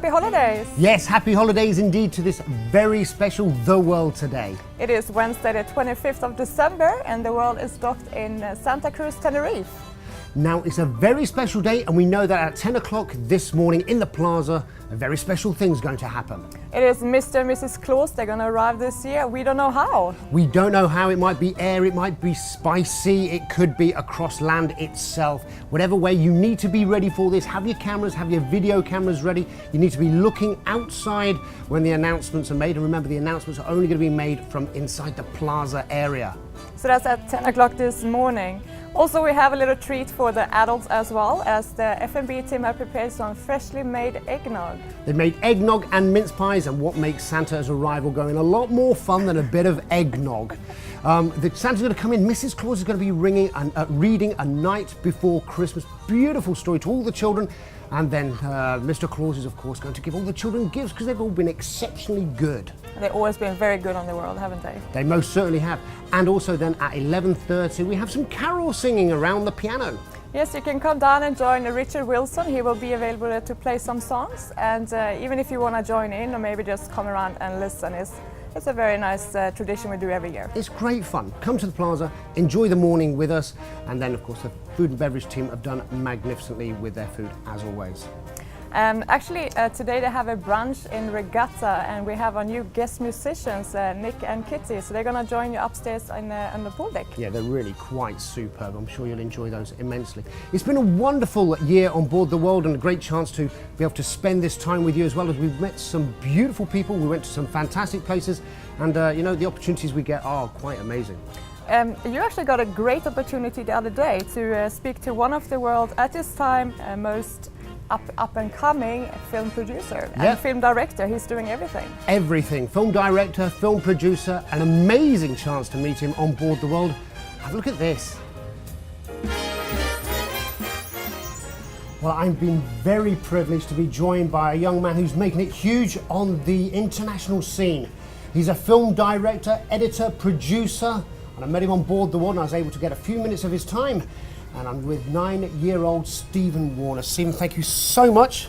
happy holidays! Yes, happy holidays indeed to this very special The World today. It is Wednesday the 25th of December and the world is docked in Santa Cruz, Tenerife. Now it's a very special day and we know that at 10 o'clock this morning in the plaza a very special thing's going to happen. It is Mr. and Mrs. Claus, they're going to arrive this year. We don't know how. We don't know how. It might be air, it might be spicy, it could be across land itself. Whatever way, you need to be ready for this. Have your cameras, have your video cameras ready. You need to be looking outside when the announcements are made, and remember the announcements are only going to be made from inside the plaza area. So that's at 10 o'clock this morning. Also, we have a little treat for the adults as well, as the F&B team have prepared some freshly made eggnog. They've made eggnog and mince pies, and what makes Santa's arrival going a lot more fun than a bit of eggnog. Santa's going to come in. Mrs. Claus is going to be reading A Night Before Christmas. Beautiful story to all the children. And then Mr. Claus is, of course, going to give all the children gifts because they've all been exceptionally good. They've always been very good on the world, haven't they? They most certainly have. And also then at 11:30 we have some carol singing around the piano. Yes, you can come down and join Richard Wilson. He will be available to play some songs. And even if you want to join in or maybe just come around and listen, it's a very nice tradition we do every year. It's great fun. Come to the plaza, enjoy the morning with us, and then of course the food and beverage team have done magnificently with their food as always. Actually, today they have a brunch in Regatta and we have our new guest musicians, Nick and Kitty, so they're going to join you upstairs on the pool deck. Yeah, they're really quite superb. I'm sure you'll enjoy those immensely. It's been a wonderful year on board the world and a great chance to be able to spend this time with you, as well as we've met some beautiful people. We went to some fantastic places, and you know, the opportunities we get are quite amazing. You actually got a great opportunity the other day to speak to one of the world's, at this time, most up and coming film producer and film director. He's doing everything. Everything. Film director, film producer, an amazing chance to meet him on board the world. Have a look at this. Well, I've been very privileged to be joined by a young man who's making it huge on the international scene. He's a film director, editor, producer, and I met him on board the world and I was able to get a few minutes of his time. And I'm with 9-year-old Stephen Warner. Stephen, thank you so much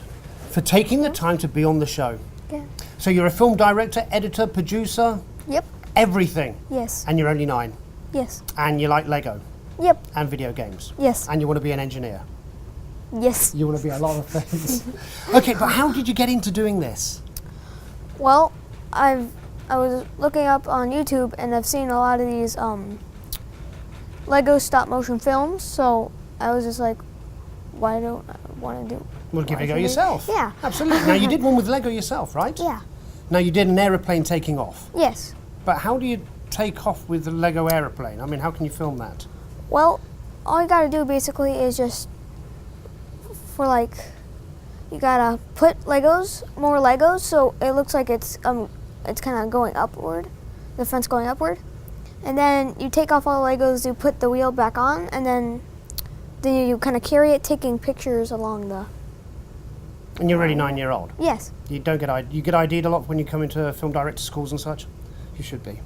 for taking the time to be on the show. Yeah. So you're a film director, editor, producer? Yep. Everything? Yes. And you're only 9? Yes. And you like Lego? Yep. And video games? Yes. And you want to be an engineer? Yes. You want to be a lot of things. Okay, but how did you get into doing this? Well, I was looking up on YouTube and I've seen a lot of these Lego stop motion films, so I was just like, why don't I want to do? Well, give it a go yourself. Yeah. Absolutely. Now you did one with Lego yourself, right? Yeah. Now you did an aeroplane taking off. Yes. But how do you take off with the Lego aeroplane? I mean, how can you film that? Well, all you gotta do basically is just, you gotta put more Legos, so it looks like it's kind of going upward, the front's going upward. And then you take off all the Legos, you put the wheel back on, and then you kind of carry it, taking pictures along the... And you're already 9-year-old? Yes. You get ID'd a lot when you come into film director schools and such? You should be.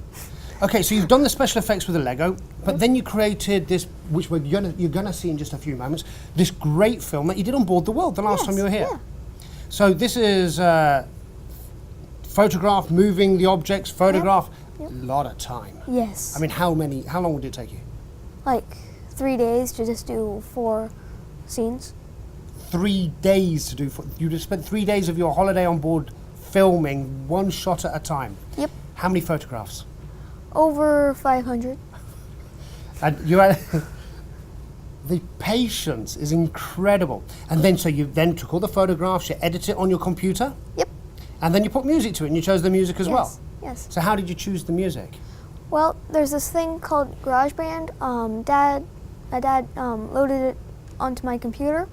Okay, so you've done the special effects with the Lego, but then you created this, which you're gonna see in just a few moments, this great film that you did on board the world the last time you were here. Yeah. So this is photograph, moving the objects, photograph. Yep. A lot of time. Yes. I mean, how long would it take you? Like 3 days to just do 4 scenes. 3 days to do, you just spent 3 days of your holiday on board filming one shot at a time. Yep. How many photographs? Over 500. And you had, the patience is incredible. And then, so you then took all the photographs, you edit it on your computer? Yep. And then you put music to it and you chose the music as well? Yes. So how did you choose the music? Well, there's this thing called GarageBand. My dad loaded it onto my computer,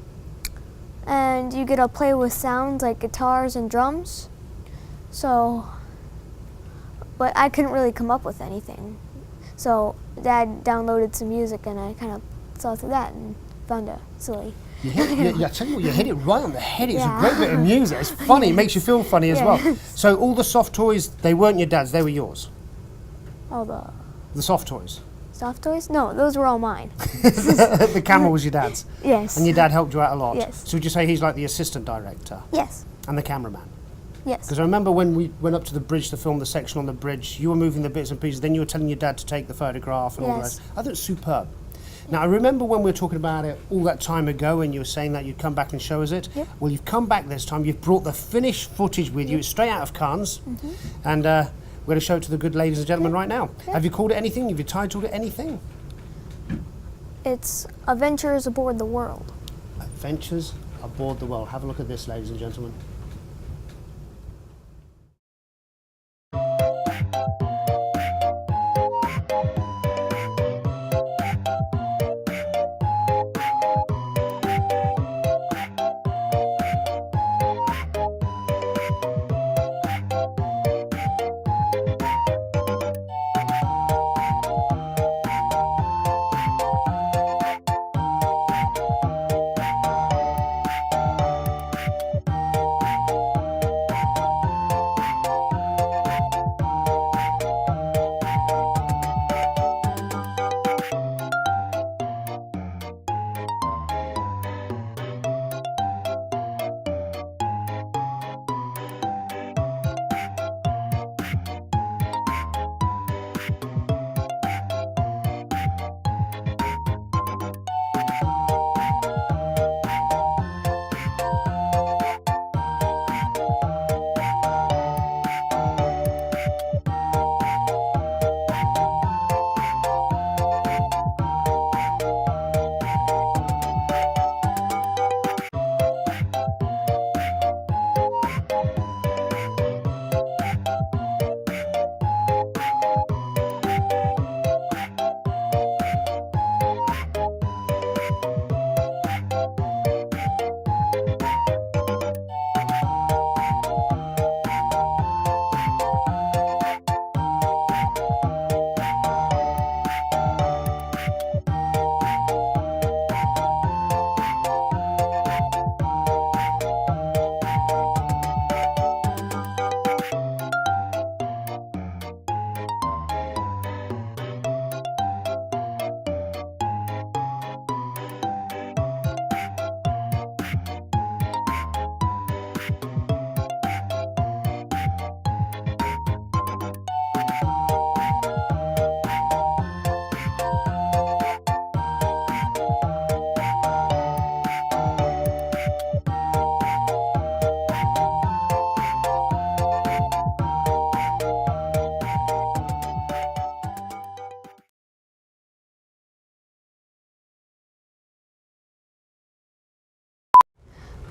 and you get to play with sounds like guitars and drums. So, but I couldn't really come up with anything. So Dad downloaded some music, and I kind of saw through that and found it silly. I tell you what, you hit it right on the head. It's a great bit of music. It's funny. It makes you feel funny as well. So all the soft toys, they weren't your dad's, they were yours? All The soft toys? soft toys? No, those were all mine. The camera was your dad's? Yes. And your dad helped you out a lot? Yes. So would you say he's like the assistant director? Yes. and the cameraman. Yes. Because I remember when we went up to the bridge to film the section on the bridge, you were moving the bits and pieces, then you were telling your dad to take the photograph and all the rest. I thought it was superb. Now, I remember when we were talking about it all that time ago and you were saying that you'd come back and show us it. Yep. Well, you've come back this time, you've brought the finished footage with you, it's straight out of Cannes, and we're going to show it to the good ladies and gentlemen right now. Have you called it anything? Have you titled it anything? It's Adventures Aboard the World. Adventures Aboard the World. Have a look at this, ladies and gentlemen.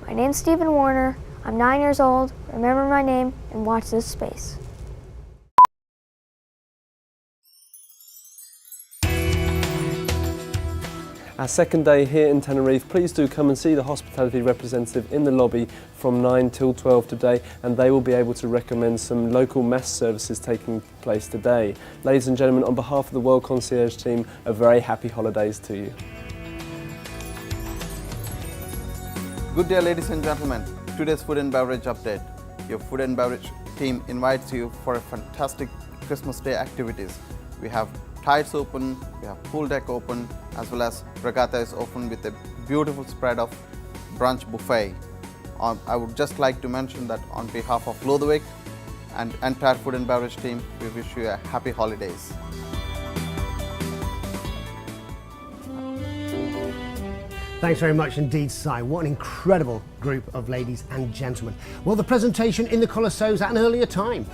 My name's Stephen Warner. I'm 9 years old. Remember my name and watch this space. Our second day here in Tenerife. Please do come and see the hospitality representative in the lobby from 9 till 12 today, and they will be able to recommend some local mass services taking place today. Ladies and gentlemen, on behalf of the World Concierge team, a very happy holidays to you. Good day, ladies and gentlemen. Today's food and beverage update. Your food and beverage team invites you for a fantastic Christmas Day activities. We have tides open, we have pool deck open, as well as regatta is open with a beautiful spread of brunch buffet. I would just like to mention that on behalf of Ludwig and entire food and beverage team, we wish you a happy holidays. Thanks very much indeed, Si. What an incredible group of ladies and gentlemen. Well, the presentation in the Colosseo is at an earlier time.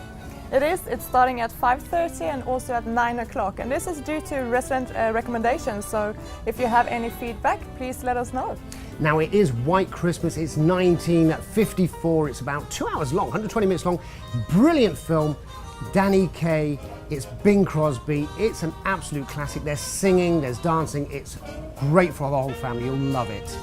It is. It's starting at 5:30 and also at 9 o'clock. And this is due to resident recommendations. So if you have any feedback, please let us know. Now, it is White Christmas. It's 1954. It's about 2 hours long, 120 minutes long. Brilliant film. Danny Kaye. It's Bing Crosby. It's an absolute classic. There's singing, there's dancing. It's great for the whole family. You'll love it.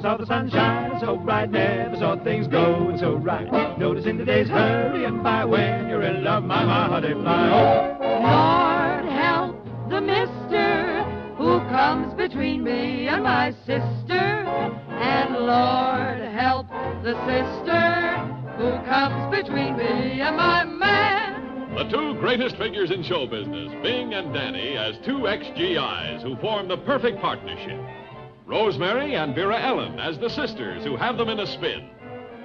Saw the sun shine so bright, never saw things going so right. Noticing the days hurrying by when you're in love, my heart they fly. Oh, Lord help the mister who comes between me and my sister, and Lord help the sister comes between me and my man. The two greatest figures in show business, Bing and Danny, as two ex-GIs who form the perfect partnership. Rosemary and Vera Ellen as the sisters who have them in a spin.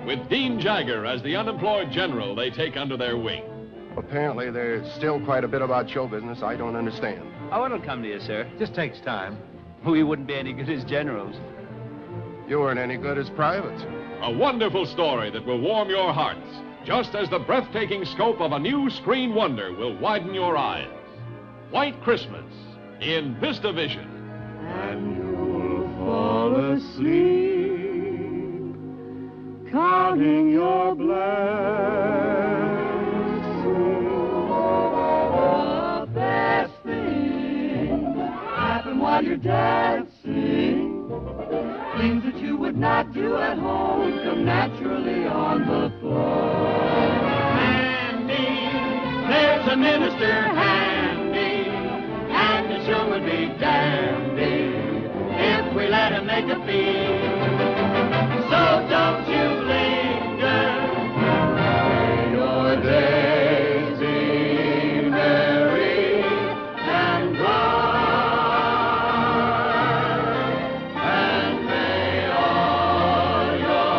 With Dean Jagger as the unemployed general they take under their wing. Apparently, there's still quite a bit about show business I don't understand. Oh, it'll come to you, sir. Just takes time. We wouldn't be any good as generals. You weren't any good as privates. A wonderful story that will warm your hearts, just as the breathtaking scope of a new screen wonder will widen your eyes. White Christmas in VistaVision. And you'll fall asleep, counting your blessings. The best thing happen while you're dancing. Things that you would not do at home come naturally on the floor. Handy, there's a minister handy, and it sure would be dandy if we let him make a fee. So don't you linger, may your days be merry and bright, and may all your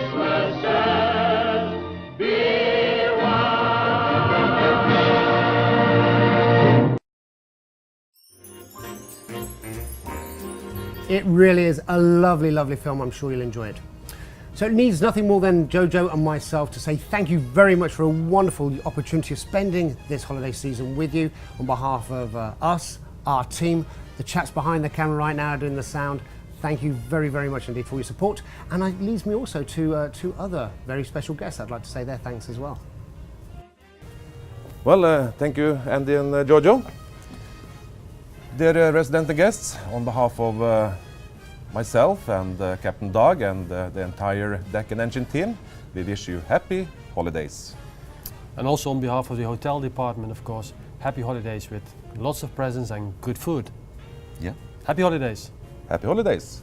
Christmases be white. It really is a lovely, lovely film. I'm sure you'll enjoy it. So it needs nothing more than Jojo and myself to say thank you very much for a wonderful opportunity of spending this holiday season with you. On behalf of us, our team, the chaps behind the camera right now doing the sound, thank you very, very much indeed for your support. And it leads me also to two other very special guests. I'd like to say their thanks as well. Well, thank you, Andy and Jojo. Dear resident guests, on behalf of myself and Captain Doug and the entire deck and engine team, we wish you happy holidays. And also on behalf of the hotel department, of course, happy holidays with lots of presents and good food. Yeah. Happy holidays. Happy holidays.